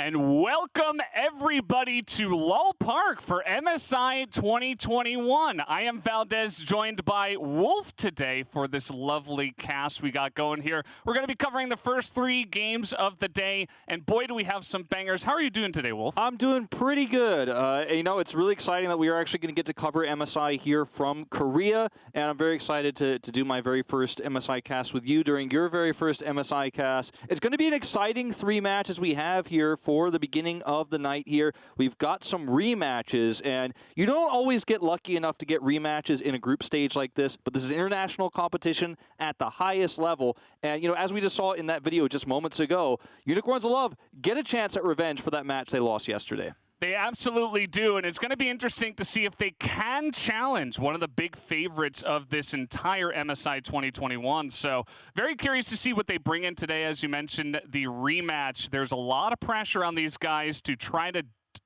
And welcome everybody to LOL Park for MSI 2021. I am Valdes, joined by Wolf today for this lovely cast we got going here. We're going to be covering the first 3 games of the day, and boy, do we have some bangers. How are you doing today, Wolf? I'm doing pretty good. You know, it's really exciting that we are actually going to get to cover MSI here from Korea, and I'm very excited to do my very first MSI cast with you during your very first MSI cast. It's going to be an exciting 3 matches we have here for the beginning of the night here. We've got some rematches, and you don't always get lucky enough to get rematches in a group stage like this, but this is international competition at the highest level. And, you know, as we just saw in that video just moments ago, Unicorns of Love get a chance at revenge for that match they lost yesterday. They absolutely do, and it's going to be interesting to see if they can challenge one of the big favorites of this entire MSI 2021. So very curious to see what they bring in today. As you mentioned, the rematch. There's a lot of pressure on these guys to try to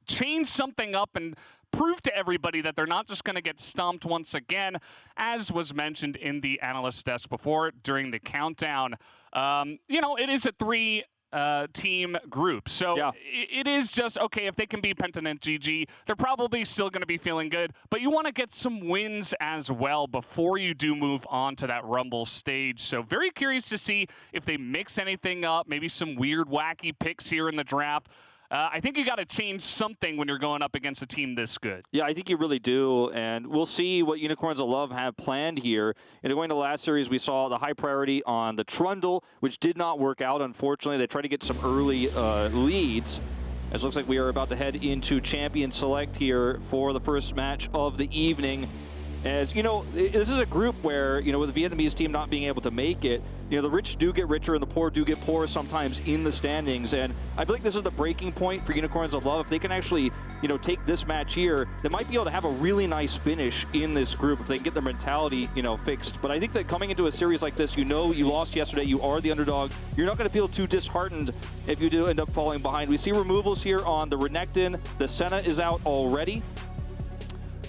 change something up and prove to everybody that they're not just going to get stomped once again, as was mentioned in the analyst desk before during the countdown. You know, it is a 3 team group. So yeah, it is just, okay, if they can beat Pentiment GG, they're probably still going to be feeling good, but you want to get some wins as well before you do move on to that Rumble stage. So very curious to see if they mix anything up, maybe some weird, wacky picks here in the draft. I think you got to change something when you're going up against a team this good. Yeah, I think you really do, and we'll see what Unicorns of Love have planned here. And going to the last series, we saw the high priority on the Trundle, which did not work out, unfortunately. They tried to get some early leads. It looks like we are about to head into Champion Select here for the first match of the evening. As you know, this is a group where, you know, with the Vietnamese team not being able to make it, you know, the rich do get richer and the poor do get poorer sometimes in the standings. And I feel like this is the breaking point for Unicorns of Love. If they can actually, you know, take this match here, they might be able to have a really nice finish in this group if they can get their mentality, you know, fixed. But I think that coming into a series like this, you know, you lost yesterday, you are the underdog. You're not going to feel too disheartened if you do end up falling behind. We see removals here on the Renekton. The Senna is out already.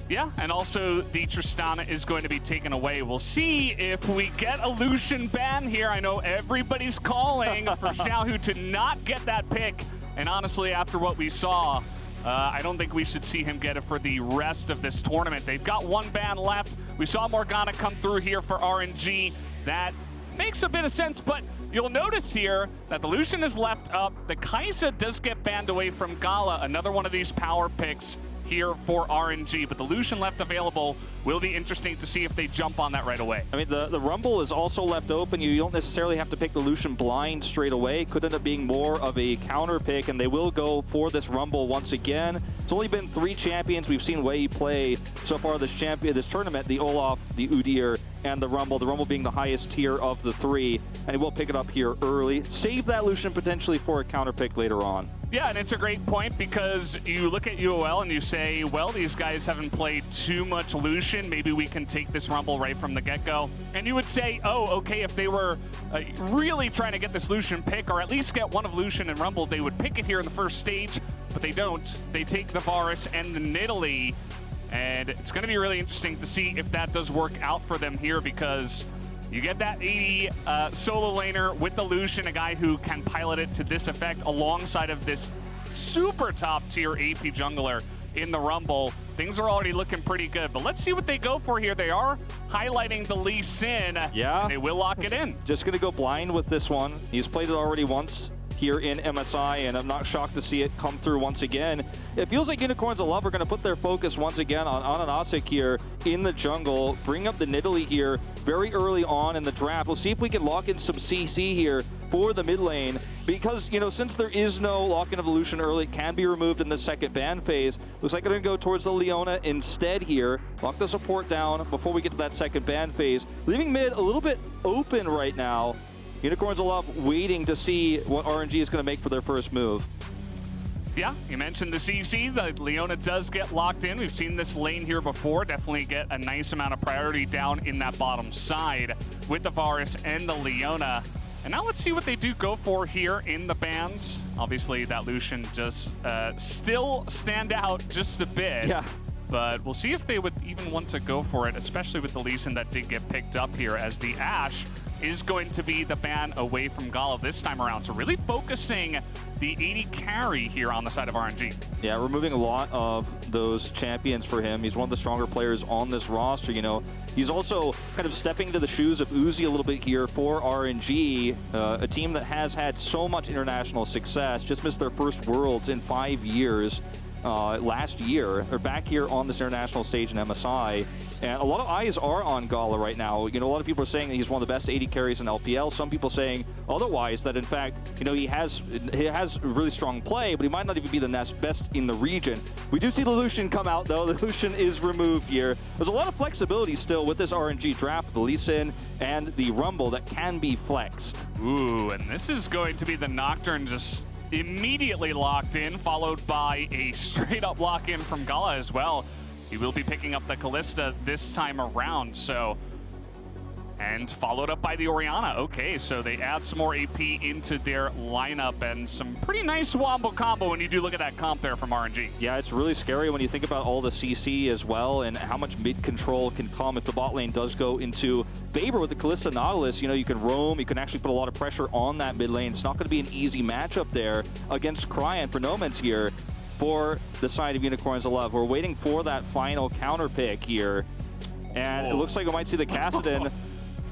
Yeah, and also the Tristana is going to be taken away. We'll see if we get a Lucian ban here. I know everybody's calling for Xiaohu to not get that pick. And honestly, after what we saw, I don't think we should see him get it for the rest of this tournament. They've got 1 ban left. We saw Morgana come through here for RNG. That makes a bit of sense, but you'll notice here that the Lucian is left up. The Kaisa does get banned away from GALA, another one of these power picks here for RNG, but the Lucian left available. Will be interesting to see if they jump on that right away. I mean, the Rumble is also left open. You don't necessarily have to pick the Lucian blind straight away. It could end up being more of a counter pick, and they will go for this Rumble once again. It's only been 3 champions we've seen Wei play so far this tournament, the Olaf, the Udyr, and the Rumble being the highest tier of the 3, and he will pick it up here early. Save that Lucian potentially for a counter pick later on. Yeah, and it's a great point because you look at UOL and you say, well, these guys haven't played too much Lucian. Maybe we can take this Rumble right from the get-go. And you would say, oh, okay, if they were really trying to get this Lucian pick, or at least get one of Lucian and Rumble, they would pick it here in the first stage, but they don't. They take the Varus and the Nidalee, and it's going to be really interesting to see if that does work out for them here, because you get that AD solo laner with the Lucian, a guy who can pilot it to this effect alongside of this super top tier AP jungler in the Rumble. Things are already looking pretty good, but let's see what they go for here. They are highlighting the Lee Sin, yeah, and they will lock it in. Just going to go blind with this one. He's played it already once here in MSI, and I'm not shocked to see it come through once again. It feels like Unicorns of Love are going to put their focus once again on AHaHaCiK here in the jungle, bring up the Nidalee here very early on in the draft. We'll see if we can lock in some CC here for the mid lane, because, you know, since there is no lock-in of Lucian early, it can be removed in the second ban phase. Looks like they're going to go towards the Leona instead here, lock the support down before we get to that second ban phase, leaving mid a little bit open right now. Unicorns of Love waiting to see what RNG is going to make for their first move. Yeah, you mentioned the CC. The Leona does get locked in. We've seen this lane here before. Definitely get a nice amount of priority down in that bottom side with the Varus and the Leona. And now let's see what they do go for here in the bans. Obviously, that Lucian just still stand out just a bit. Yeah. But we'll see if they would even want to go for it, especially with the Lee Sin that did get picked up here, as the Ashe is going to be the ban away from GALA this time around. So really focusing the AD carry here on the side of RNG. Yeah, removing a lot of those champions for him. He's one of the stronger players on this roster, you know. He's also kind of stepping into the shoes of Uzi a little bit here for RNG, a team that has had so much international success, just missed their first Worlds in 5 years last year. They're back here on this international stage in MSI. And a lot of eyes are on GALA right now. You know, a lot of people are saying that he's one of the best AD carries in LPL. Some people saying otherwise, that in fact, you know, he has really strong play, but he might not even be the next best in the region. We do see the Lucian come out, though. The Lucian is removed here. There's a lot of flexibility still with this RNG draft, the Lee Sin and the Rumble that can be flexed. Ooh, and this is going to be the Nocturne just immediately locked in, followed by a straight-up lock-in from GALA as well. He will be picking up the Kalista this time around, so... And followed up by the Orianna. Okay, so they add some more AP into their lineup, and some pretty nice wombo combo when you do look at that comp there from RNG. Yeah, it's really scary when you think about all the CC as well, and how much mid-control can come if the bot lane does go into favor with the Kalista Nautilus. You know, you can roam, you can actually put a lot of pressure on that mid lane. It's not going to be an easy matchup there against Cryin for Nomanz here. For the side of Unicorns of Love, we're waiting for that final counter pick here, and it looks like we might see the Kassadin.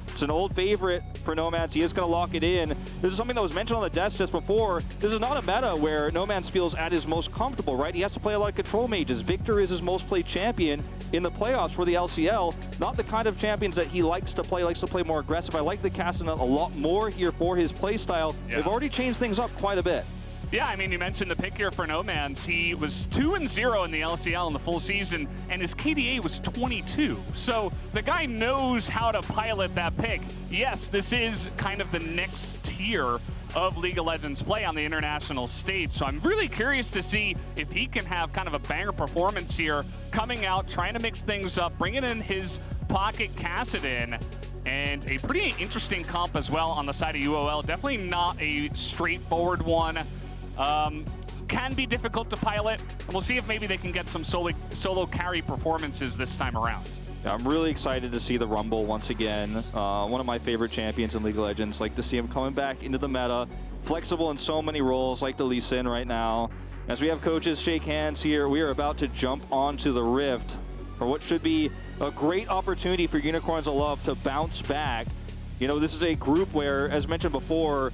It's an old favorite for Nomanz. He is going to lock it in. This is something that was mentioned on the desk just before. This is not a meta where Nomanz feels at his most comfortable, right? He has to play a lot of control mages. Victor is his most played champion in the playoffs for the LCL. Not the kind of champions that he likes to play more aggressive. I like the Kassadin a lot more here for his play style. Yeah. They've already changed things up quite a bit. Yeah, I mean, you mentioned the pick here for Nomanz. He was 2-0 in the LCL in the full season, and his KDA was 22. So the guy knows how to pilot that pick. Yes, this is kind of the next tier of League of Legends play on the international stage. So I'm really curious to see if he can have kind of a banger performance here, coming out, trying to mix things up, bringing in his pocket Kassadin. And a pretty interesting comp as well on the side of UOL. Definitely not a straightforward one. Can be difficult to pilot, and we'll see if maybe they can get some solo carry performances this time around. Yeah, I'm really excited to see the Rumble once again. One of my favorite champions in League of Legends. Like to see him coming back into the meta, flexible in so many roles, like the Lee Sin right now. As we have coaches shake hands here, we are about to jump onto the Rift for what should be a great opportunity for Unicorns of Love to bounce back. You know, this is a group where, as mentioned before,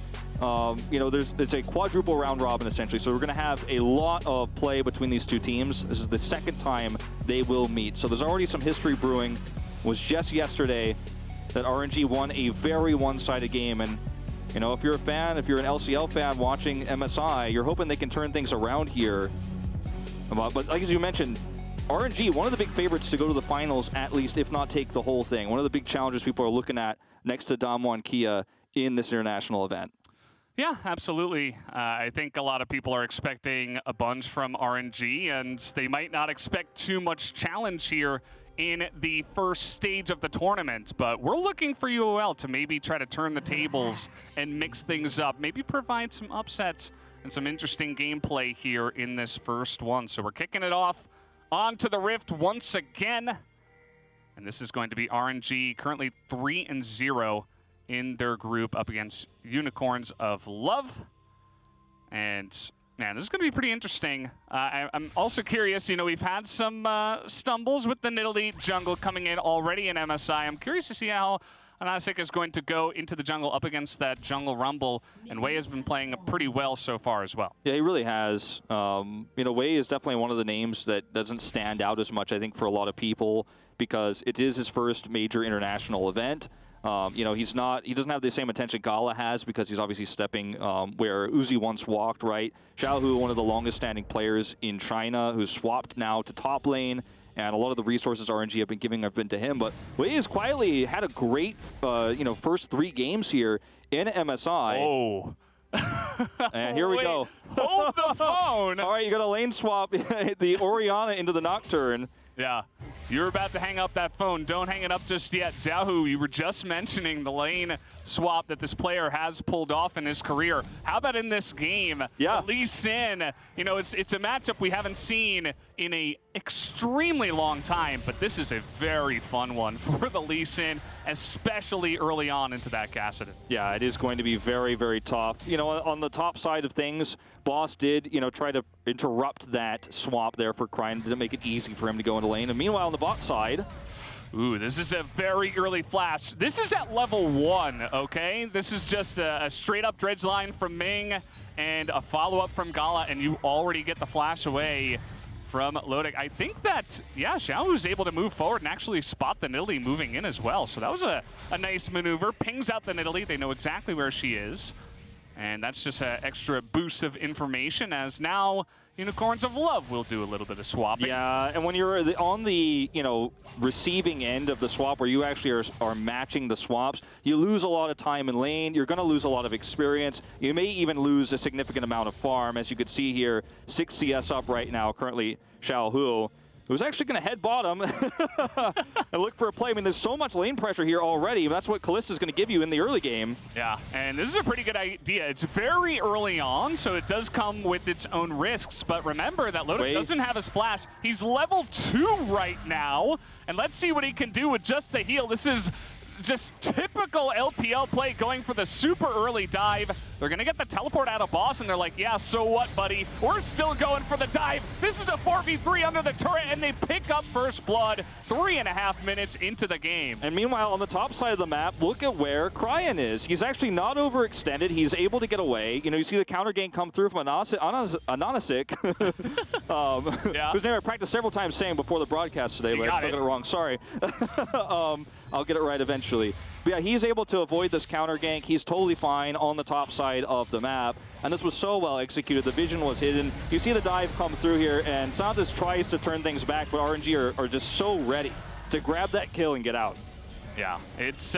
you know, it's a quadruple round robin essentially. So we're going to have a lot of play between these two teams. This is the second time they will meet. So there's already some history brewing. It was just yesterday that RNG won a very one-sided game. And, you know, if you're a fan, if you're an LCL fan watching MSI, you're hoping they can turn things around here. But like as you mentioned, RNG, one of the big favorites to go to the finals, at least, if not take the whole thing. One of the big challenges people are looking at next to Damwon Kia in this international event. Yeah, absolutely. I think a lot of people are expecting a bunch from RNG, and they might not expect too much challenge here in the first stage of the tournament. But we're looking for UOL to maybe try to turn the tables and mix things up, maybe provide some upsets and some interesting gameplay here in this first one. So we're kicking it off onto the Rift once again. And this is going to be RNG, currently 3-0 in their group up against Unicorns of Love. And man, this is going to be pretty interesting. I'm also curious, you know, we've had some stumbles with the Nidalee jungle coming in already in MSI. I'm curious to see how AHaHaCiK is going to go into the jungle up against that jungle Rumble, and Wei has been playing pretty well so far as well. Yeah, he really has. You know, Wei is definitely one of the names that doesn't stand out as much, I think, for a lot of people, because it is his first major international event. You know, he doesn't have the same attention GALA has, because he's obviously stepping where Uzi once walked, right? Xiaohu, one of the longest standing players in China, who's swapped now to top lane, and a lot of the resources RNG have been giving have been to him. But Wei has quietly had a great, you know, first 3 games here in MSI. Oh. And here we go. Hold the phone. All right, you got a lane swap, the Orianna into the Nocturne. Yeah, you're about to hang up that phone. Don't hang it up just yet. Xiaohu, you were just mentioning the lane swap that this player has pulled off in his career. How about in this game? Yeah. Lee Sin, you know, it's a matchup we haven't seen in a extremely long time, but this is a very fun one for the Lee Sin, especially early on into that Kassadin. Yeah, it is going to be very, very tough. You know, on the top side of things, Boss did, you know, try to interrupt that swap there for Cryin. Didn't make it easy for him to go into lane. And meanwhile, on the bot side, ooh, this is a very early flash. This is at level 1, okay? This is just a straight-up dredge line from Ming and a follow-up from GALA, and you already get the flash away from Lodik. I think that, yeah, Xiaohu's able to move forward and actually spot the Nidalee moving in as well. So that was a nice maneuver. Pings out the Nidalee. They know exactly where she is. And that's just an extra boost of information, as now Unicorns of Love will do a little bit of swapping. Yeah, and when you're on the, you know, receiving end of the swap, where you actually are matching the swaps, you lose a lot of time in lane. You're going to lose a lot of experience. You may even lose a significant amount of farm. As you can see here, 6 CS up right now, currently Xiaohu, who's actually going to head bottom and look for a play. I mean, there's so much lane pressure here already. That's what Kalista is going to give you in the early game. Yeah, and this is a pretty good idea. It's very early on, so it does come with its own risks. But remember that Lodik doesn't have his flash. He's level 2 right now, and let's see what he can do with just the heal. This is just typical LPL play, going for the super early dive. They're going to get the teleport out of boss, and they're like, yeah, so what, buddy? We're still going for the dive. This is a 4v3 under the turret, and they pick up first blood 3.5 minutes into the game. And meanwhile, on the top side of the map, look at where Cryin is. He's actually not overextended. He's able to get away. You know, you see the counter gank come through from AHaHaCiK, whose name I practiced several times saying before the broadcast today, but I still got it wrong. Sorry. I'll get it right eventually. But yeah, he's able to avoid this counter gank. He's totally fine on the top side of the map. And this was so well executed. The vision was hidden. You see the dive come through here, and Santos tries to turn things back, but RNG are just so ready to grab that kill and get out. Yeah, it's,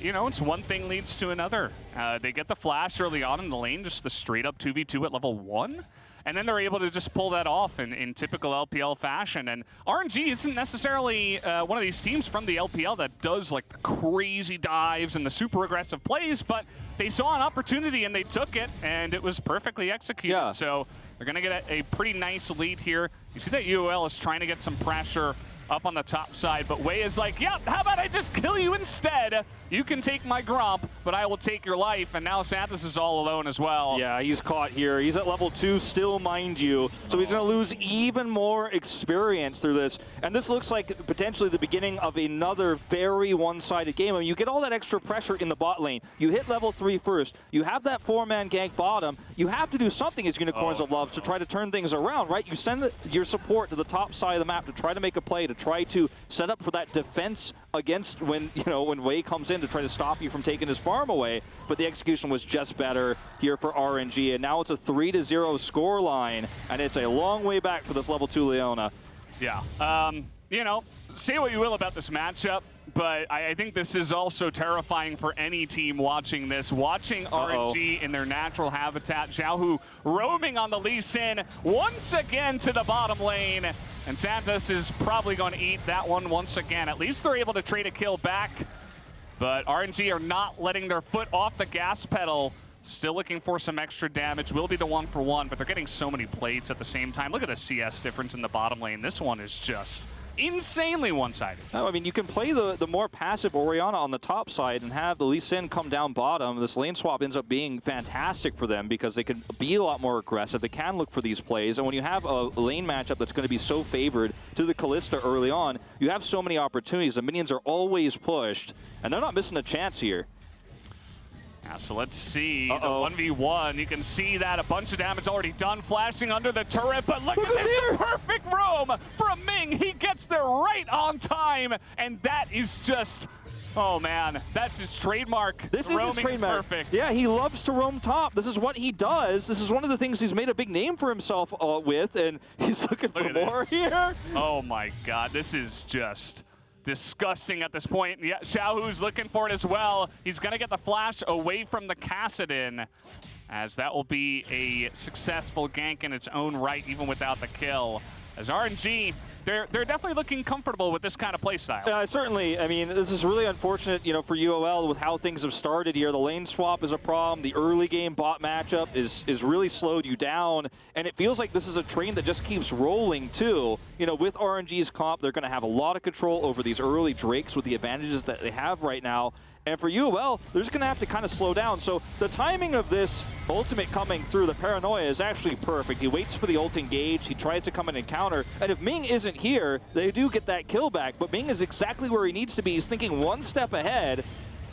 you know, it's one thing leads to another. They get the flash early on in the lane, just the straight-up 2v2 at level 1. And then they're able to just pull that off in typical LPL fashion. And RNG isn't necessarily one of these teams from the LPL that does like the crazy dives and the super aggressive plays, but they saw an opportunity and they took it, and it was perfectly executed. Yeah. So they're going to get a pretty nice lead here. You see that UOL is trying to get some pressure up on the top side, but Wei is like, yep, how about I just kill you instead? You can take my Gromp, but I will take your life. And now Santos is all alone as well. Yeah, he's caught here. He's at level 2 still, mind you. So he's going to lose even more experience through this. And this looks like potentially the beginning of another very one-sided game. I mean, you get all that extra pressure in the bot lane. You hit level 3 first. You have that 4-man gank bottom. You have to do something as Unicorns of Love to try to turn things around, right? You send your support to the top side of the map to try to make a play, to try to set up for that defense against when, you know, when Wei comes in to try to stop you from taking his farm away. But the execution was just better here for RNG, and now it's a 3-0 score line, and it's a long way back for this level 2 Leona. Yeah, you know, say what you will about this matchup, but I think this is also terrifying for any team watching this. Watching RNG in their natural habitat, Xiaohu roaming on the Lee Sin once again to the bottom lane, and Santos is probably going to eat that one once again. At least they're able to trade a kill back, but RNG are not letting their foot off the gas pedal. Still looking for some extra damage. Will be the 1-for-1, but they're getting so many plates at the same time. Look at the CS difference in the bottom lane. This one is just insanely one-sided. I mean, you can play the more passive Orianna on the top side and have the Lee Sin come down bottom. This lane swap ends up being fantastic for them because they can be a lot more aggressive. They can look for these plays. And when you have a lane matchup that's going to be so favored to the Kalista early on, you have so many opportunities. The minions are always pushed, and they're not missing a chance here. Yeah, so let's see the 1v1. You can see that a bunch of damage already done, flashing under the turret, but look at this perfect roam from Ming. He gets there right on time, and that is just, oh man, that's his trademark. This is his trademark. Perfect. Yeah, he loves to roam top. This is what he does. This is one of the things he's made a big name for himself with, and he's looking for more here. Oh my god, this is just disgusting at this point. Yeah, Xiaohu's looking for it as well. He's going to get the flash away from the Kassadin, as that will be a successful gank in its own right, even without the kill. As RNG, they're definitely looking comfortable with this kind of play style. Certainly. I mean, this is really unfortunate, you know, for UOL with how things have started here. The lane swap is a problem. The early game bot matchup is really slowed you down, and it feels like this is a train that just keeps rolling too. You know, with RNG's comp, they're going to have a lot of control over these early Drakes with the advantages that they have right now. And for UOL, they're just going to have to kind of slow down. So the timing of this ultimate coming through, the paranoia, is actually perfect. He waits for the ult engage. He tries to come in and counter. And if Ming isn't here, they do get that kill back. But Ming is exactly where he needs to be. He's thinking one step ahead.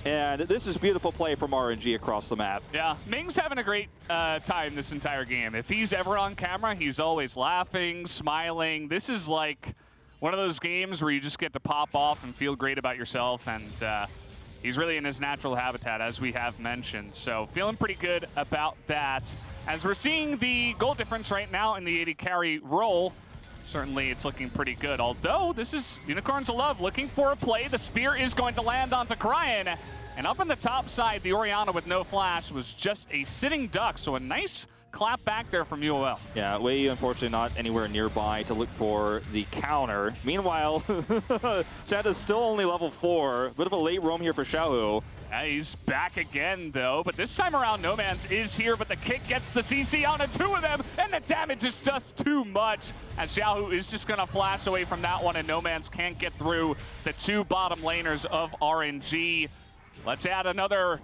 And this is beautiful play from RNG across the map. Yeah, Ming's having a great time this entire game. If he's ever on camera, he's always laughing, smiling. This is like one of those games where you just get to pop off and feel great about yourself. And he's really in his natural habitat, as we have mentioned. So feeling pretty good about that. As we're seeing the goal difference right now in the AD carry role, certainly it's looking pretty good. Although this is Unicorns of Love looking for a play. The spear is going to land onto Cryin. And up in the top side, the Orianna with no flash was just a sitting duck. So a nice clap back there from UOL. Yeah, Wei unfortunately not anywhere nearby to look for the counter. Meanwhile, Santa's still only level 4. Bit of a late roam here for Xiaohu. Yeah, he's back again, though. But this time around, Nomanz is here, but the kick gets the CC onto 2 of them, and the damage is just too much. As Xiaohu is just going to flash away from that one, and Nomanz can't get through the 2 bottom laners of RNG. Let's add another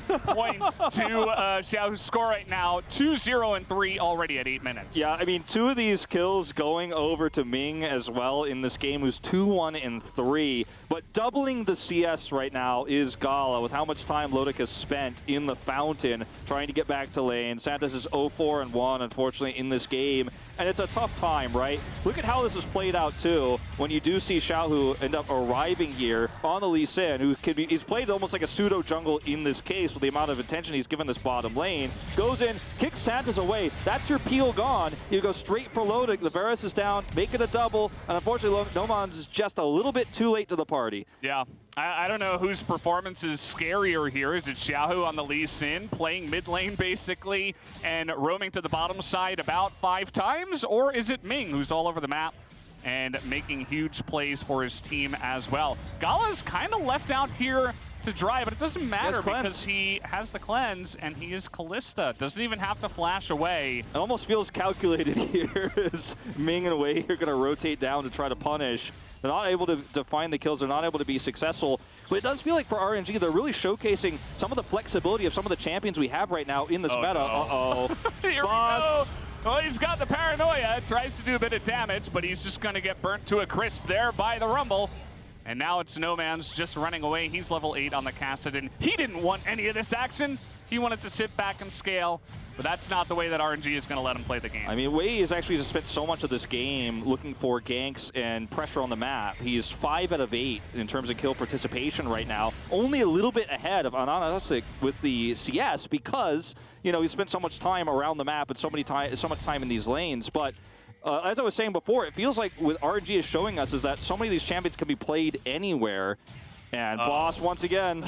point to Xiaohu's score right now. 2-0 and 3 already at 8 minutes. Yeah, I mean, 2 of these kills going over to Ming as well in this game, who's 2-1 and 3. But doubling the CS right now is GALA, with how much time Lodik has spent in the fountain trying to get back to lane. Santos is 0-4 and 1, unfortunately, in this game. And it's a tough time, right? Look at how this has played out, too, when you do see Xiaohu end up arriving here on the Lee Sin, who can be, he's played almost like a pseudo-jungle in this case with the amount of attention he's given this bottom lane. Goes in, kicks Santos away. That's your peel gone. You go straight for Lodik. The Varus is down, make it a double. And unfortunately, Nomanz is just a little bit too late to the party. Yeah. I don't know whose performance is scarier here. Is it Xiaohu on the Lee Sin, playing mid lane basically, and roaming to the bottom side about 5 times? Or is it Ming, who's all over the map and making huge plays for his team as well? GALA's kind of left out here to dry, but it doesn't matter because he has the cleanse and he is Kalista. Doesn't even have to flash away. It almost feels calculated here as Ming and Wei are going to rotate down to try to punish. They're not able to find the kills. They're not able to be successful. But it does feel like for RNG, they're really showcasing some of the flexibility of some of the champions we have right now in this meta. No. Uh-oh. Here Boss. we go. Well, he's got the paranoia. Tries to do a bit of damage, but he's just going to get burnt to a crisp there by the Rumble. And now it's Nomanz just running away. He's level 8 on the Kassadin. He didn't want any of this action. He wanted to sit back and scale, but that's not the way that RNG is going to let him play the game. I mean, Wei has actually just spent so much of this game looking for ganks and pressure on the map. He's 5 out of 8 in terms of kill participation right now. Only a little bit ahead of AHaHaCiK with the CS because, you know, he spent so much time around the map and so much time in these lanes. But as I was saying before, it feels like what RNG is showing us is that so many of these champions can be played anywhere. And Boss, once again.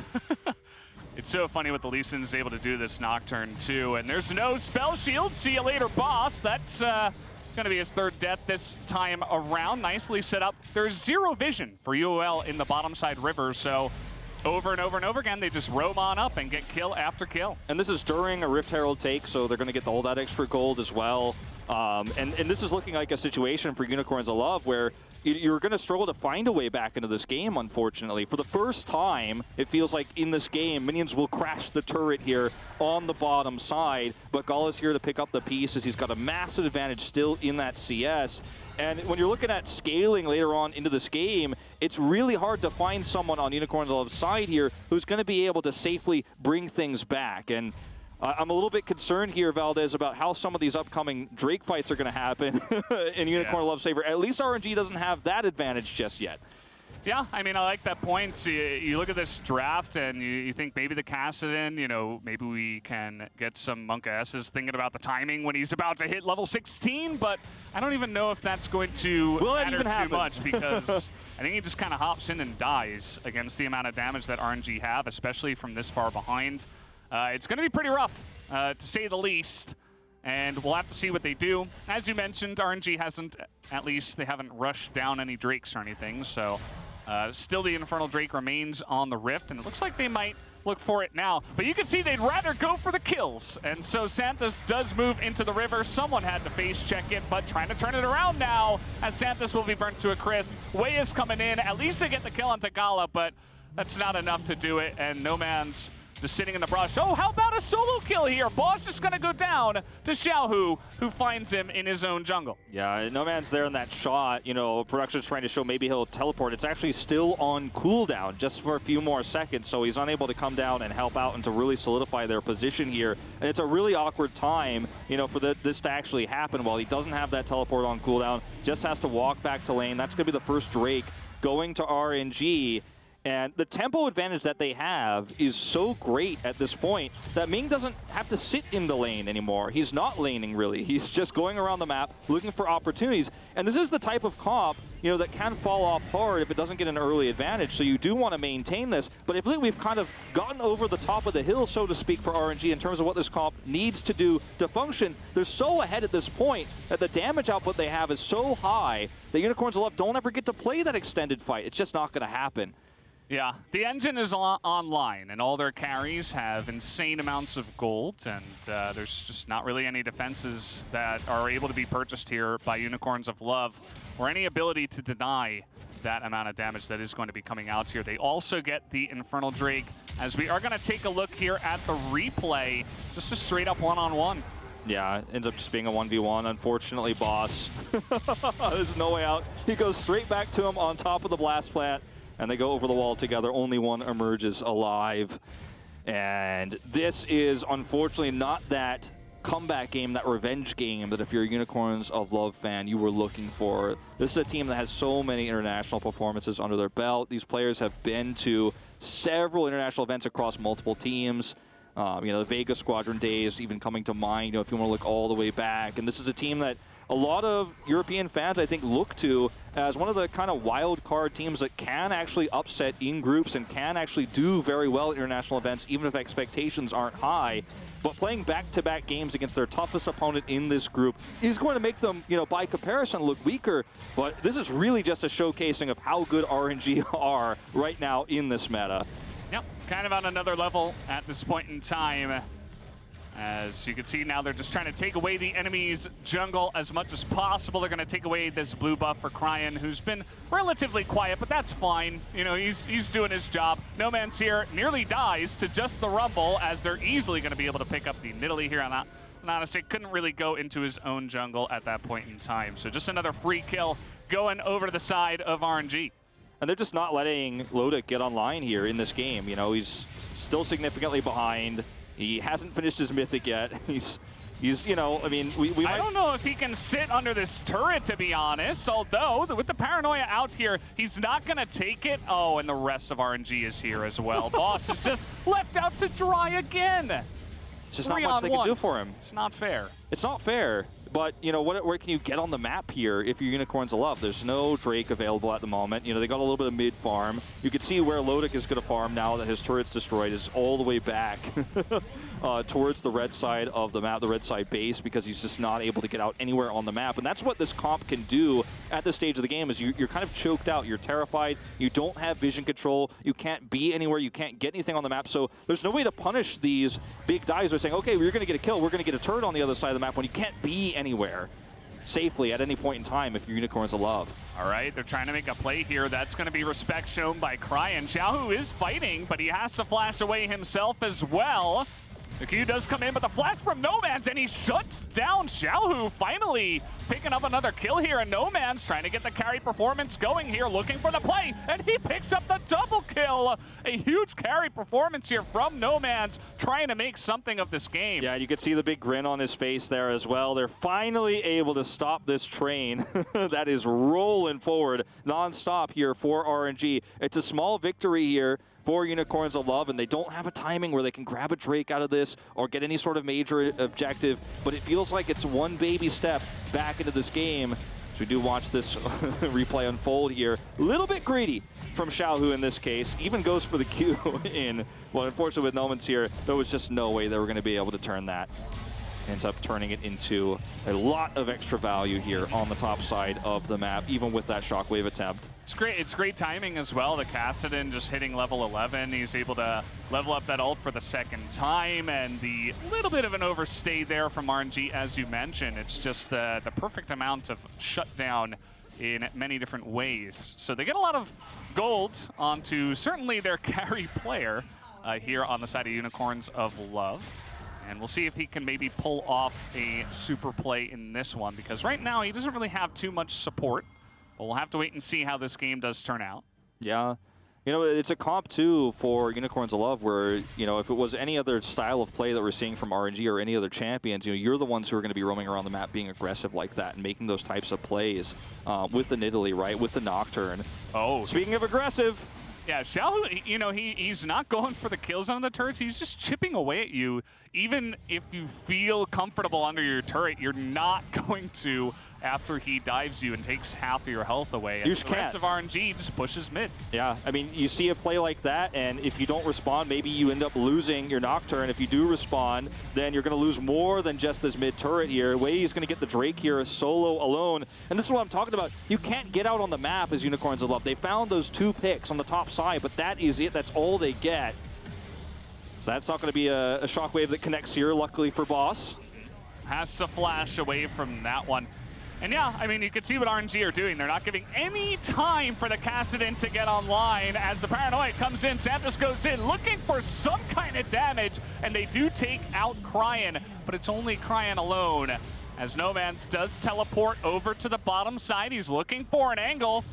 It's so funny what the Lee Sin is able to do this Nocturne, too. And there's no spell shield. See you later, Boss. That's going to be his 3rd death this time around. Nicely set up. There's 0 vision for UOL in the bottom side river, so over and over and over again, they just roam on up and get kill after kill. And this is during a Rift Herald take, so they're going to get all that extra gold as well. And this is looking like a situation for Unicorns of Love where you're going to struggle to find a way back into this game, unfortunately. For the first time, it feels like in this game, minions will crash the turret here on the bottom side, but GALA's here to pick up the pieces. He's got a massive advantage still in that CS. And when you're looking at scaling later on into this game, it's really hard to find someone on Unicorns of Love's side here who's going to be able to safely bring things back. And I'm a little bit concerned here, Valdes, about how some of these upcoming Drake fights are going to happen in Unicorn Love's favor. At least RNG doesn't have that advantage just yet. Yeah, I mean, I like that point. You look at this draft and you think maybe the Kassadin, you know, maybe we can get some Monk S's thinking about the timing when he's about to hit level 16, but I don't even know if that's going to matter too much because I think he just kind of hops in and dies against the amount of damage that RNG have, especially from this far behind. It's going to be pretty rough, to say the least. And we'll have to see what they do. As you mentioned, RNG hasn't, at least they haven't rushed down any Drakes or anything, so still the Infernal Drake remains on the Rift, and it looks like they might look for it now. But you can see they'd rather go for the kills. And so Santos does move into the river. Someone had to face check it, but trying to turn it around now as Santos will be burnt to a crisp. Way is coming in. At least they get the kill onto GALA, but that's not enough to do it. And Nomanz just sitting in the brush. Oh, how about a solo kill here? Boss is going to go down to Xiaohu, who finds him in his own jungle. Yeah, Nomanz there in that shot. You know, production's trying to show maybe he'll teleport. It's actually still on cooldown just for a few more seconds, so he's unable to come down and help out and to really solidify their position here. And it's a really awkward time, you know, for this to actually happen while he doesn't have that teleport on cooldown. Just has to walk back to lane. That's going to be the first Drake going to RNG. And the tempo advantage that they have is so great at this point that Ming doesn't have to sit in the lane anymore. He's not laning, really. He's just going around the map looking for opportunities. And this is the type of comp, you know, that can fall off hard if it doesn't get an early advantage. So you do want to maintain this. But if we've kind of gotten over the top of the hill, so to speak, for RNG in terms of what this comp needs to do to function, they're so ahead at this point that the damage output they have is so high that Unicorns of Love don't ever get to play that extended fight. It's just not going to happen. Yeah, the engine is online, and all their carries have insane amounts of gold, and there's just not really any defenses that are able to be purchased here by Unicorns of Love, or any ability to deny that amount of damage that is going to be coming out here. They also get the Infernal Drake, as we are going to take a look here at the replay, just a straight-up one-on-one. Yeah, it ends up just being a 1v1, unfortunately, boss. There's no way out. He goes straight back to him on top of the blast plant, and they go over the wall together. Only one emerges alive. And this is unfortunately not that comeback game, that revenge game that if you're a Unicorns of Love fan, you were looking for. This is a team that has so many international performances under their belt. These players have been to several international events across multiple teams. You know, the Vega Squadron days even coming to mind, you know, if you want to look all the way back. And this is a team that a lot of European fans, I think, look to as one of the kind of wild card teams that can actually upset in groups and can actually do very well at international events, even if expectations aren't high. But playing back-to-back games against their toughest opponent in this group is going to make them, you know, by comparison, look weaker. But this is really just a showcasing of how good RNG are right now in this meta. Yep, kind of on another level at this point in time. As you can see now, they're just trying to take away the enemy's jungle as much as possible. They're going to take away this blue buff for Cryin, who's been relatively quiet, but that's fine. You know, he's doing his job. Nomanz here nearly dies to just the Rumble, as they're easily going to be able to pick up the Nidalee here on AHaHaCiK. Couldn't really go into his own jungle at that point in time. So just another free kill going over to the side of RNG. And they're just not letting Lodik get online here in this game. You know, he's still significantly behind. He hasn't finished his mythic yet. He's you know, I mean, we I don't know if he can sit under this turret, to be honest. Although, with the paranoia out here, he's not going to take it. Oh, and the rest of RNG is here as well. Boss is just left out to dry again. It's just not much they can do for him. It's not fair. It's not fair. But, you know, where can you get on the map here if you're Unicorns of Love? There's no Drake available at the moment. You know, they got a little bit of mid farm. You can see where Lodik is going to farm now that his turret's destroyed, is all the way back towards the red side of the map, the red side base, because he's just not able to get out anywhere on the map. And that's what this comp can do at this stage of the game, is you're kind of choked out. You're terrified. You don't have vision control. You can't be anywhere. You can't get anything on the map. So there's no way to punish these big dives by saying, okay, we're going to get a kill. We're going to get a turret on the other side of the map, when you can't be anywhere safely at any point in time if you're Unicorns of Love. All right, they're trying to make a play here. That's going to be respect shown by Cryin. Xiaohu is fighting, but he has to flash away himself as well. The Q does come in, but the flash from Nomanz, and he shuts down Xiaohu, finally picking up another kill here, and Nomanz trying to get the carry performance going here, looking for the play, and he picks up the double kill. A huge carry performance here from Nomanz, trying to make something of this game. Yeah, you can see the big grin on his face there as well. They're finally able to stop this train that is rolling forward non-stop here for RNG. It's a small victory here for Unicorns of Love, and they don't have a timing where they can grab a Drake out of this or get any sort of major objective, but it feels like it's one baby step back into this game. So we do watch this replay unfold here. A little bit greedy from Xiaohu in this case, even goes for the Q in. Well, unfortunately with Nomanz here, there was just no way they were going to be able to turn that. ends up turning it into a lot of extra value here on the top side of the map, even with that shockwave attempt. It's great. It's great timing as well. The Kassadin just hitting level 11. He's able to level up that ult for the second time, and the little bit of an overstay there from RNG, as you mentioned. It's just the perfect amount of shutdown in many different ways. So they get a lot of gold onto certainly their carry player here on the side of Unicorns of Love. And we'll see if he can maybe pull off a super play in this one, because right now he doesn't really have too much support. But we'll have to wait and see how this game does turn out. Yeah. You know, it's a comp, too, for Unicorns of Love where, you know, if it was any other style of play that we're seeing from RNG or any other champions, you know, you're the ones who are going to be roaming around the map being aggressive like that and making those types of plays with the Nidalee, right, with the Nocturne. Oh. Speaking of aggressive. Yeah, Xiaohu, you know, he's not going for the kills on the turrets. He's just chipping away at you. Even if you feel comfortable under your turret, you're not going to after he dives you and takes half of your health away. And the rest of RNG just pushes mid. Yeah, I mean, you see a play like that, and if you don't respond, maybe you end up losing your Nocturne. If you do respond, then you're going to lose more than just this mid turret here. Wade's going to get the Drake here solo alone. And this is what I'm talking about. You can't get out on the map as Unicorns of Love. They found those 2 picks on the top side, but that is it. That's all they get. So that's not going to be a shockwave that connects here, luckily for Boss. Has to flash away from that one. And yeah, I mean, you can see what RNG are doing. They're not giving any time for the Kassadin to get online. As the Paranoid comes in, Santos goes in looking for some kind of damage, and they do take out Cryin, but it's only Cryin alone. As Nomanz does teleport over to the bottom side. He's looking for an angle,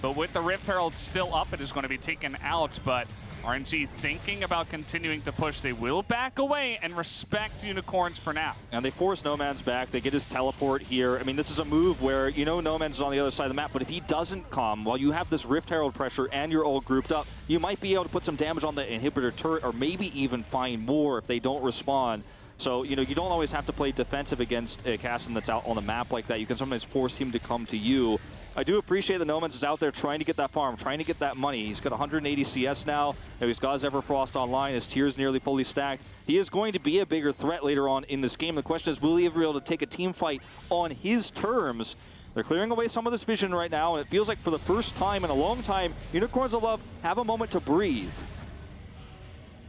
but with the Rift Herald still up, it is going to be taken out. But RNG thinking about continuing to push. They will back away and respect Unicorns for now. And they force Nomanz back. They get his teleport here. I mean, this is a move where, you know, Nomanz is on the other side of the map, but if he doesn't come, while you have this Rift Herald pressure and you're all grouped up, you might be able to put some damage on the inhibitor turret, or maybe even find more if they don't respond. So, you know, you don't always have to play defensive against a Kassadin that's out on the map like that. You can sometimes force him to come to you. I do appreciate that Nomanz is out there trying to get that farm, trying to get that money. He's got 180 CS now. He's got his Everfrost online. His tier's nearly fully stacked. He is going to be a bigger threat later on in this game. The question is, will he ever be able to take a team fight on his terms? They're clearing away some of this vision right now, and it feels like for the first time in a long time, Unicorns of Love have a moment to breathe.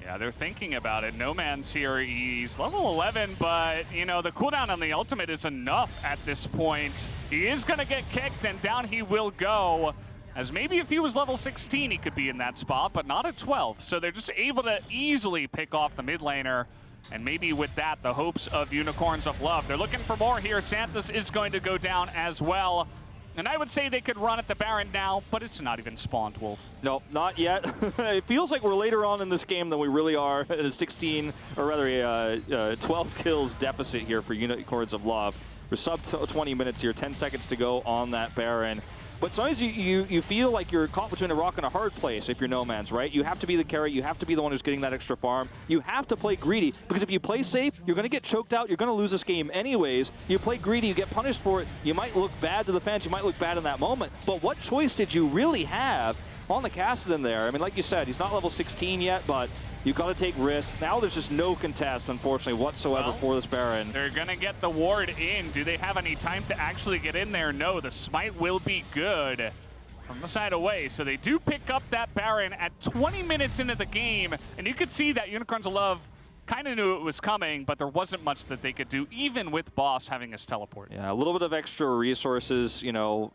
Yeah, they're thinking about it. Nomanz here, he's level 11, but, you know, the cooldown on the ultimate is enough at this point. He is going to get kicked, and down he will go. As maybe if he was level 16, he could be in that spot, but not at 12. So they're just able to easily pick off the mid laner. And maybe with that, the hopes of Unicorns of Love. They're looking for more here. Santos is going to go down as well. And I would say they could run at the Baron now, but it's not even spawned, Wolf. No, not yet. It feels like we're later on in this game than we really are. A 16, or rather a 12 kills deficit here for Unicorns of Love. We're sub 20 minutes here, 10 seconds to go on that Baron. But sometimes you feel like you're caught between a rock and a hard place if you're Nomanz, right? You have to be the carry. You have to be the one who's getting that extra farm. You have to play greedy, because if you play safe, you're going to get choked out. You're going to lose this game anyways. You play greedy, you get punished for it. You might look bad to the fans. You might look bad in that moment. But what choice did you really have on the Kassadin there? I mean, like you said, he's not level 16 yet, but you've got to take risks. Now there's just no contest, unfortunately, whatsoever for this Baron. They're going to get the ward in. Do they have any time to actually get in there? No, the smite will be good from the side away. So they do pick up that Baron at 20 minutes into the game, and you could see that Unicorns of Love kind of knew it was coming, but there wasn't much that they could do, even with Boss having his teleport. Yeah, a little bit of extra resources, you know,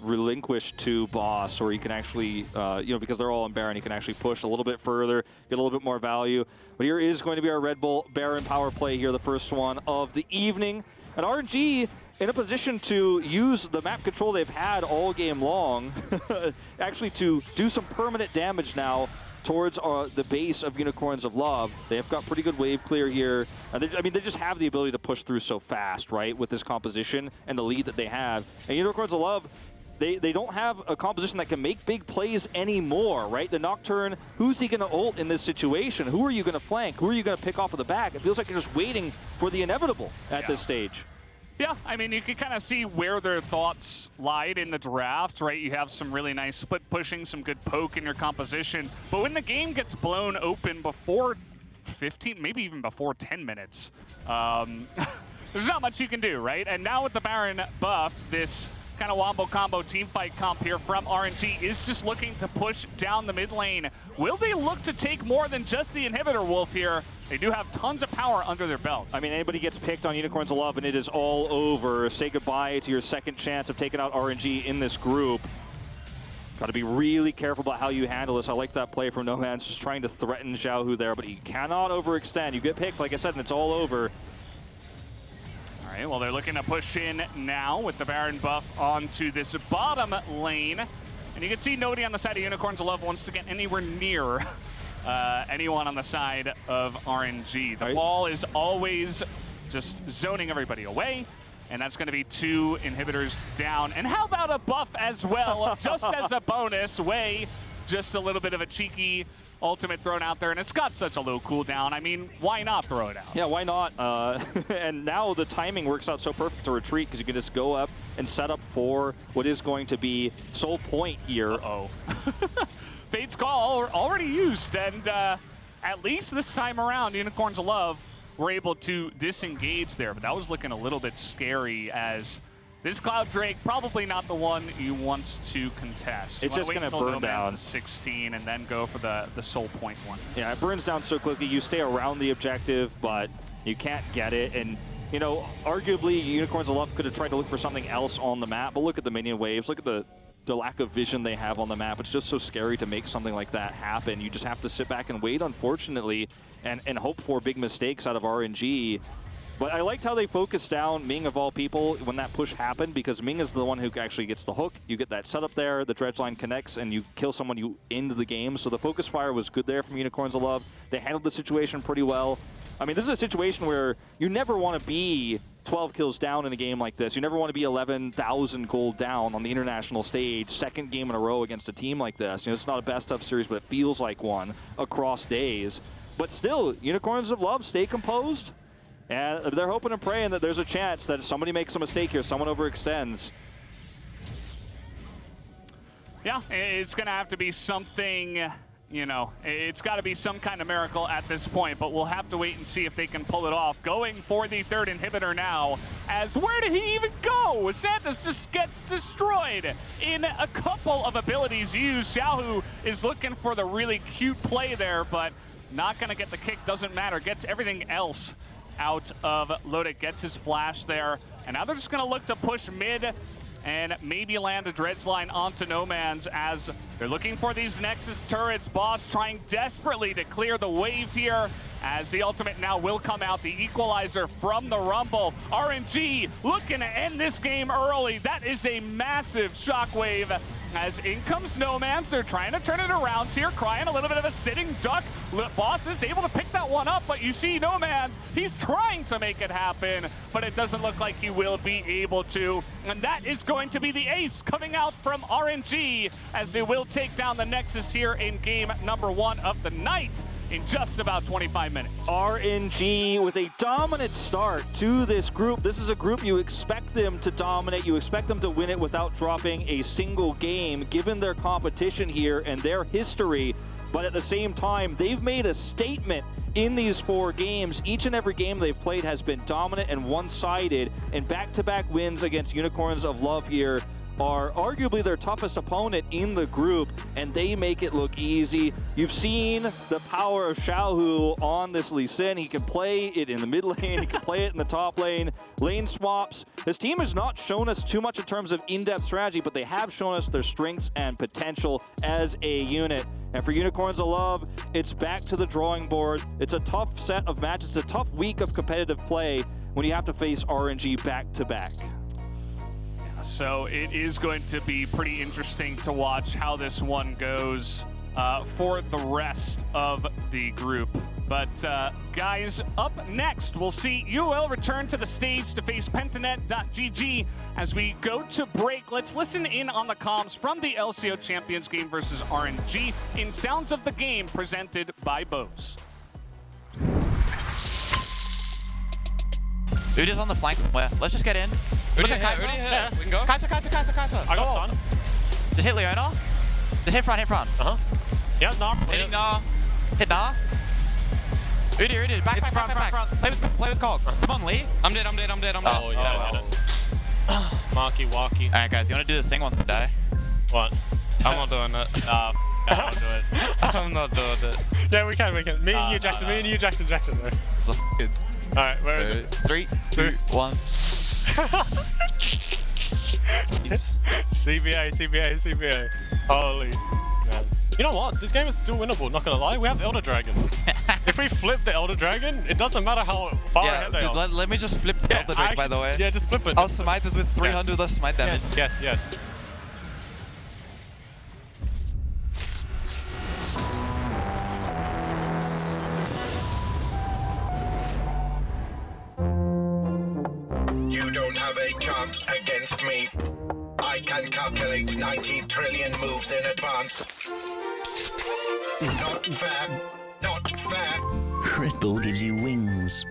relinquished to Boss, or you can actually, because they're all on Baron, you can actually push a little bit further, get a little bit more value. But here is going to be our Red Bull Baron power play here, the first one of the evening. And RNG in a position to use the map control they've had all game long, actually to do some permanent damage now towards the base of Unicorns of Love. They've got pretty good wave clear here. And they just have the ability to push through so fast, right, with this composition and the lead that they have. And Unicorns of Love, they don't have a composition that can make big plays anymore, right? The Nocturne, who's he going to ult in this situation? Who are you going to flank? Who are you going to pick off of the back? It feels like you're just waiting for the inevitable at this stage. Yeah, I mean, you can kind of see where their thoughts lied in the draft, right? You have some really nice split pushing, some good poke in your composition. But when the game gets blown open before 15, maybe even before 10 minutes. There's not much you can do, right? And now with the Baron buff, this kind of wombo combo team fight comp here from RNG is just looking to push down the mid lane. Will they look to take more than just the inhibitor wolf here? They do have tons of power under their belt. I mean, anybody gets picked on Unicorns of Love and it is all over. Say goodbye to your second chance of taking out RNG in this group. Got to be really careful about how you handle this. I like that play from Nomanz, just trying to threaten Xiaohu there, but he cannot overextend. You get picked, like I said, and it's all over. All right, well, they're looking to push in now with the Baron buff onto this bottom lane. And you can see nobody on the side of Unicorns of Love wants to get anywhere near anyone on the side of RNG. The wall is always just zoning everybody away. And that's going to be 2 inhibitors down. And how about a buff as well, just as a bonus? Way, just a little bit of a cheeky ultimate thrown out there. And it's got such a low cooldown. I mean, why not throw it out? Yeah, why not? And now the timing works out so perfect to retreat because you can just go up and set up for what is going to be Soul Point here. Uh-oh. Fate's Call already used. And at least this time around, Unicorns of Love were able to disengage there, but that was looking a little bit scary as this Cloud Drake probably not the one you want to contest. It's just going to burn down. 16 and then go for the Soul Point one. Yeah, it burns down so quickly. You stay around the objective, but you can't get it. And, you know, arguably Unicorns of Love could have tried to look for something else on the map, but look at the minion waves. Look at the lack of vision they have on the map. It's just so scary to make something like that happen. You just have to sit back and wait, unfortunately, and hope for big mistakes out of RNG. But I liked how they focused down Ming, of all people, when that push happened, because Ming is the one who actually gets the hook. You get that setup there, the dredge line connects, and you kill someone, you end the game. So the focus fire was good there from Unicorns of Love. They handled the situation pretty well. I mean, this is a situation where you never want to be 12 kills down in a game like this. You never want to be 11,000 gold down on the international stage, second game in a row against a team like this. You know, it's not a best-of series, but it feels like one across days. But still, Unicorns of Love stay composed, and they're hoping and praying that there's a chance that if somebody makes a mistake here, someone overextends. Yeah, it's going to have to be something, you know, it's got to be some kind of miracle at this point, but we'll have to wait and see if they can pull it off. Going for the third inhibitor now, as where did he even go? Santos just gets destroyed in a couple of abilities used. Xiaohu is looking for the really cute play there, but not going to get the kick, doesn't matter. Gets everything else out of Lodik, gets his flash there. And now they're just going to look to push mid and maybe land a dredge line onto Nomanz as they're looking for these Nexus turrets. Boss trying desperately to clear the wave here as the ultimate now will come out. The equalizer from the Rumble. RNG looking to end this game early. That is a massive shockwave as in comes Nomanz. They're trying to turn it around here. Cryin, a little bit of a sitting duck. Boss is able to pick that one up, but you see Nomanz, he's trying to make it happen, but it doesn't look like he will be able to. And that is going to be the ace coming out from RNG as they will take down the Nexus here in game number 1 of the night in just about 25 minutes. RNG with a dominant start to this group. This is a group you expect them to dominate. You expect them to win it without dropping a single game, given their competition here and their history. But at the same time, they've made a statement in these 4 games. Each and every game they've played has been dominant and one-sided, and back-to-back wins against Unicorns of Love here are arguably their toughest opponent in the group, and they make it look easy. You've seen the power of Xiaohu on this Lee Sin. He can play it in the mid lane, he can play it in the top lane. Lane swaps. His team has not shown us too much in terms of in-depth strategy, but they have shown us their strengths and potential as a unit. And for Unicorns of Love, it's back to the drawing board. It's a tough set of matches, it's a tough week of competitive play when you have to face RNG back-to-back. So it is going to be pretty interesting to watch how this one goes for the rest of the group. But guys, up next, we'll see UOL return to the stage to face Pentanet.gg. As we go to break, let's listen in on the comms from the LCO Champions game versus RNG in Sounds of the Game presented by Bose. Udy's on the flank somewhere. Let's just get in. Look at Kaiser. Yeah, we can go. Kaiser. I got stunned. Just hit Leona. Just hit front. Yeah, Gnar. Hitting Gnar. Hit Gnar. Udi, back, front. Play with Cog. Come on, Lee. I'm dead. Oh, yeah, Marky walkie. Alright, guys, you want to do this thing once we die? What? I'm not doing it. I'm not doing it. I'm not doing it. Yeah, we can. Me and you, Jackson. Me and you, Jackson. It's a good. Alright, where is it? 3, 2, 1. CBA. Holy man. You know what? This game is still winnable, not gonna lie. We have Elder Dragon. If we flip the Elder Dragon, it doesn't matter how far ahead they are. Let me just flip the Elder Dragon, by the way. Yeah, just flip it. I'll smite it with 300 less smite damage. Yes. You don't have a chance against me. I can calculate 90 trillion moves in advance. Not fair. Not fair. Red Bull gives you wings.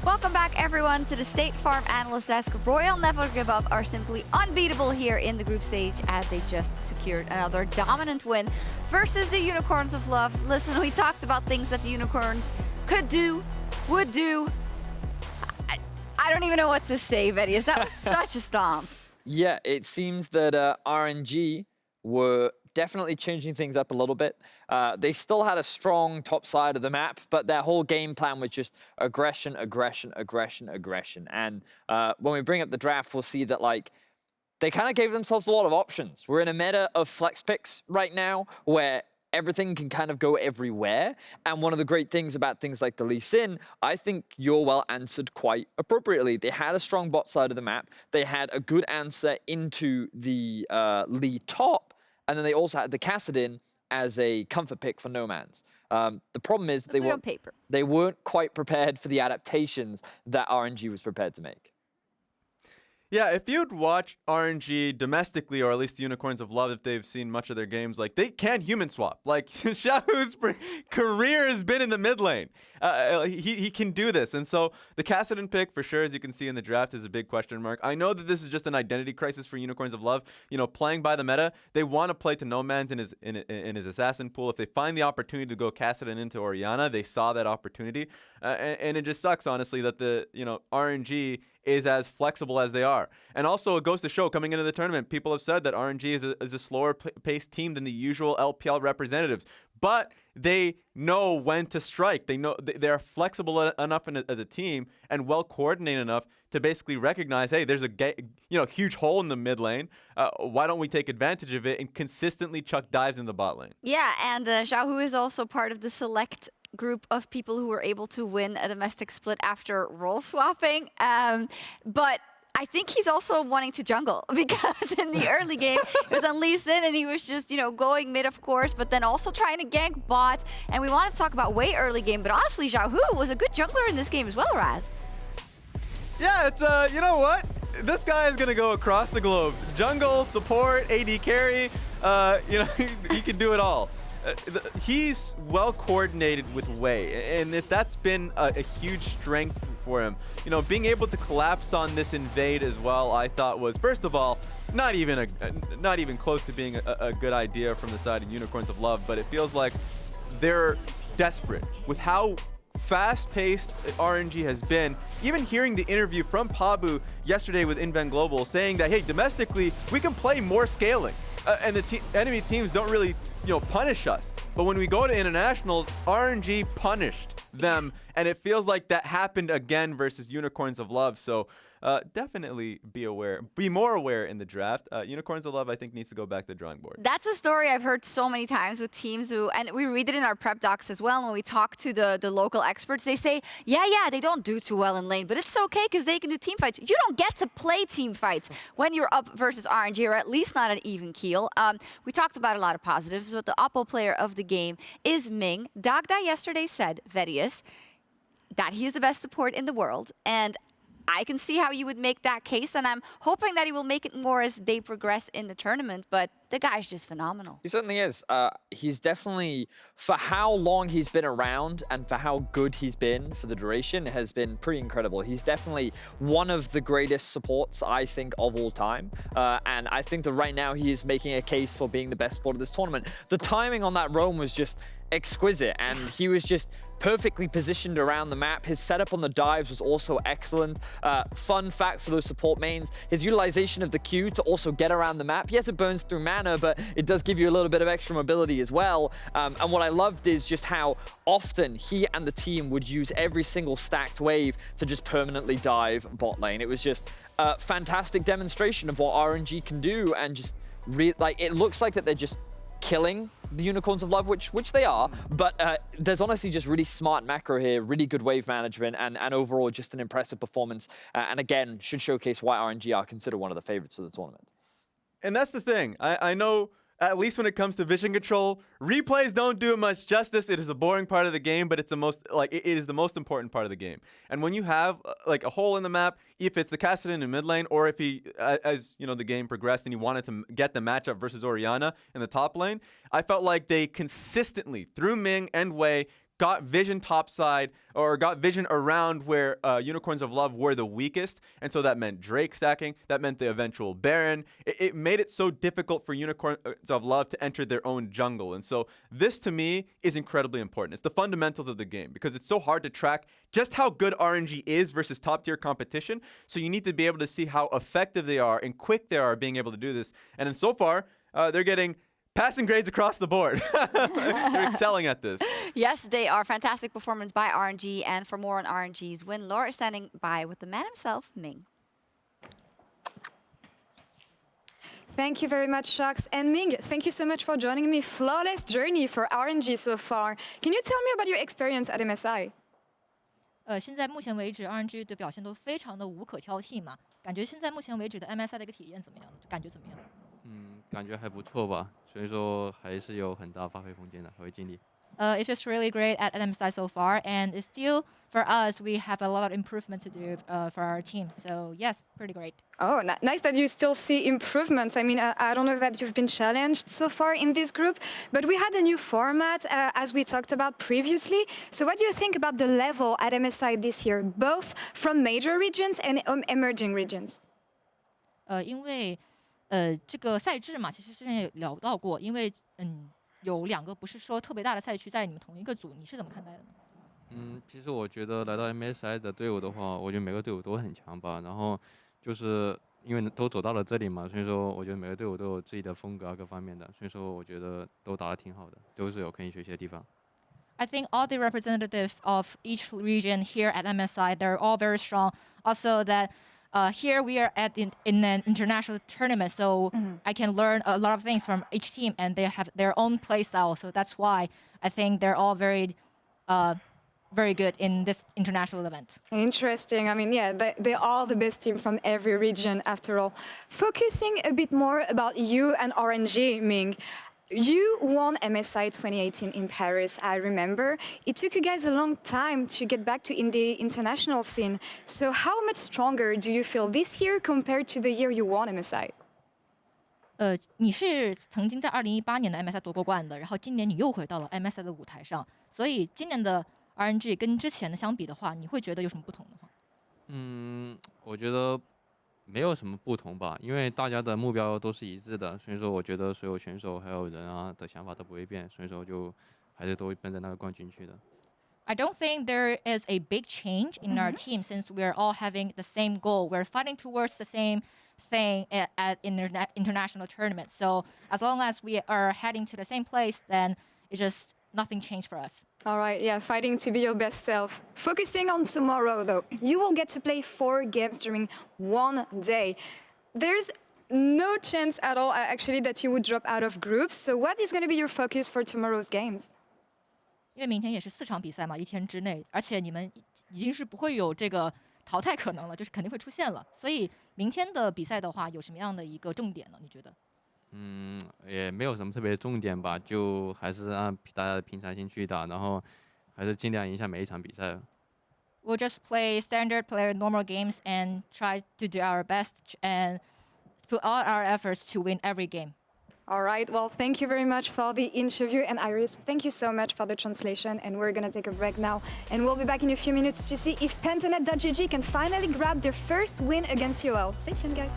Welcome back, everyone, to the State Farm Analyst Desk. Royal Never Give Up are simply unbeatable here in the group stage as they just secured another dominant win versus the Unicorns of Love. Listen, we talked about things that the Unicorns could do, would do. I don't even know what to say, Vedius. That was such a stomp. Yeah, it seems that RNG were definitely changing things up a little bit. They still had a strong top side of the map, but their whole game plan was just aggression. And when we bring up the draft, we'll see that, like, they kind of gave themselves a lot of options. We're in a meta of flex picks right now where everything can kind of go everywhere. And one of the great things about things like the Lee Sin, I think UOL answered quite appropriately. They had a strong bot side of the map. They had a good answer into the Lee top. And then they also had the Kassadin as a comfort pick for Nomanz. The problem is they weren't quite prepared for the adaptations that RNG was prepared to make. Yeah, if you'd watch RNG domestically, or at least the Unicorns of Love, if they've seen much of their games, like, they can human swap. Like, Xiaohu's career has been in the mid lane. He can do this. And so the Kassadin pick, for sure, as you can see in the draft, is a big question mark. I know that this is just an identity crisis for Unicorns of Love. You know, playing by the meta, they want to play to Nomanz in his assassin pool. If they find the opportunity to go Kassadin into Orianna, they saw that opportunity. And it just sucks, honestly, that the RNG is as flexible as they are. And also, it goes to show, coming into the tournament, people have said that RNG is a slower paced team than the usual LPL representatives. But they know when to strike. They know they're flexible enough as a team and well coordinated enough to basically recognize, hey, there's a huge hole in the mid lane. Why don't we take advantage of it and consistently chuck dives in the bot lane? Yeah, and Xiaohu is also part of the select group of people who were able to win a domestic split after role swapping. But I think he's also wanting to jungle, because in the early game, it was on Lee Sin and he was just, going mid, of course, but then also trying to gank bot. And we wanted to talk about way early game, but honestly, Xiaohu was a good jungler in this game as well, Raz. Yeah, it's, you know what? This guy is going to go across the globe. Jungle, support, AD carry, he can do it all. He's well coordinated with Wei, and that's been a huge strength for him. Being able to collapse on this invade as well, I thought was, first of all, not even close to being a good idea from the side of Unicorns of Love, but it feels like they're desperate with how fast-paced RNG has been. Even hearing the interview from Pabu yesterday with Inven Global saying that, hey, domestically, we can play more scaling. And the enemy teams don't really, punish us. But when we go to internationals, RNG punished them, and it feels like that happened again versus Unicorns of Love. So definitely be more aware in the draft. Unicorns of Love, I think, needs to go back to the drawing board. That's a story I've heard so many times with teams who, and we read it in our prep docs as well. When we talk to the local experts, they say, yeah, they don't do too well in lane, but it's okay because they can do team fights. You don't get to play team fights when you're up versus RNG, or at least not an even keel. We talked about a lot of positives, but the Oppo player of the game is Ming. Dagda yesterday said, Vedius, that he is the best support in the world, and I can see how you would make that case, and I'm hoping that he will make it more as they progress in the tournament, but the guy's just phenomenal. He certainly is. He's definitely, for how long he's been around and for how good he's been for the duration, has been pretty incredible. He's definitely one of the greatest supports, I think, of all time. And I think that right now he is making a case for being the best support of this tournament. The timing on that roam was just exquisite, and he was just perfectly positioned around the map. His setup on the dives was also excellent. Fun fact for those support mains, his utilization of the Q to also get around the map. Yes, it burns through mana, but it does give you a little bit of extra mobility as well. And what I loved is just how often he and the team would use every single stacked wave to just permanently dive bot lane. It was just a fantastic demonstration of what RNG can do, and just it looks like that they're just killing the Unicorns of Love, which they are, but there's honestly just really smart macro here, really good wave management, and overall just an impressive performance, and again, should showcase why RNG are considered one of the favorites for the tournament. And that's the thing. I know, at least when it comes to vision control, replays don't do it much justice. It is a boring part of the game, but it is the most important part of the game. And when you have a hole in the map, if it's the Kassadin in mid lane, or if he, as the game progressed and he wanted to get the matchup versus Orianna in the top lane, I felt like they consistently, through Ming and Wei, got vision topside, or got vision around where Unicorns of Love were the weakest. And so that meant Drake stacking, that meant the eventual Baron. It made it so difficult for Unicorns of Love to enter their own jungle. And so this, to me, is incredibly important. It's the fundamentals of the game, because it's so hard to track just how good RNG is versus top tier competition. So you need to be able to see how effective they are and quick they are being able to do this. And then so far, they're getting passing grades across the board. They're excelling at this. Yes, they are. Fantastic performance by RNG. And for more on RNG's win, Laure is standing by with the man himself, Ming. Thank you very much, Sjokz. And Ming, thank you so much for joining me. Flawless journey for RNG so far. Can you tell me about your experience at MSI? 现在目前为止 ，RNG 的表现都非常的无可挑剔嘛。感觉现在目前为止的 MSI 的一个体验怎么样？感觉怎么样？感觉还不错吧，所以说还是有很大发挥空间的，我会尽力。It's just really great at MSI so far, and it's still for us we have a lot of improvement to do for our team. So yes, pretty great. Oh, nice that you still see improvements. I mean, I don't know that you've been challenged so far in this group, but we had a new format as we talked about previously. So what do you think about the level at MSI this year, both from major regions and emerging regions? 因为这个赛制嘛，其实之前有聊到过，因为有2个不是说特别大的赛区在你们同一个组，你是怎么看待的呢？其实我觉得来到 MSI 的队伍的话，我觉得每个队伍都很强吧。然后就是因为都走到了这里嘛，所以说我觉得每个队伍都有自己的风格啊各方面的，所以说我觉得都打得挺好的，都是有可以学习的地方。I think all the representatives of each region here at MSI, they're all very strong. Also that here we are in an international tournament, so I can learn a lot of things from each team, and they have their own play style. So that's why I think they're all very good in this international event. Interesting. I mean, yeah, they are the best team from every region after all. Focusing a bit more about you and RNG, Ming. You won MSI 2018 in Paris, I remember. It took you guys a long time to get back to in the international scene. So how much stronger do you feel this year compared to the year you won MSI? 你是曾经在2018年的 MSI 夺过冠的，然后今年你又回到了 MSI 的舞台上，所以今年的 RNG 跟之前的相比的话，你会觉得有什么不同的吗？我觉得没有什么不同吧，因为大家的目标都是一致的，所以说我觉得所有选手还有人啊的想法都不会变，所以说就还是都奔着那个冠军去的。I don't think there is a big change in our team since we're all having the same goal. We're fighting towards the same thing at international tournaments. So as long as we are heading to the same place, then it just nothing changed for us. All right, yeah, fighting to be your best self. Focusing on tomorrow, though, you will get to play 4 games during one day. There's no chance at all, actually, that you would drop out of groups. So what is going to be your focus for tomorrow's games? 因为明天也是4场比赛嘛，1天之内，而且你们已经是不会有这个淘汰可能了，就是肯定会出现了。所以明天的比赛的话，有什么样的一个重点呢？你觉得？也没有什么特别的重点吧，就还是按大家的平常心去打，然后还是尽量赢下每一场比赛。We'll just play standard, play normal games, and try to do our best and put all our efforts to win every game. All right, well, thank you very much for the interview. And Iris, thank you so much for the translation. And we're going to take a break now. And we'll be back in a few minutes to see if Pentanet.gg can finally grab their first win against UOL. Stay tuned, guys.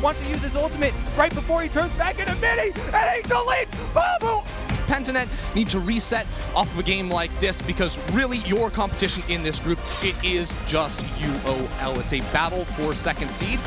Wants to use his ultimate right before he turns back into Mini, and he deletes Babu! Pentanet need to reset off of a game like this because really your competition in this group, it is just UOL. It's a battle for second seed.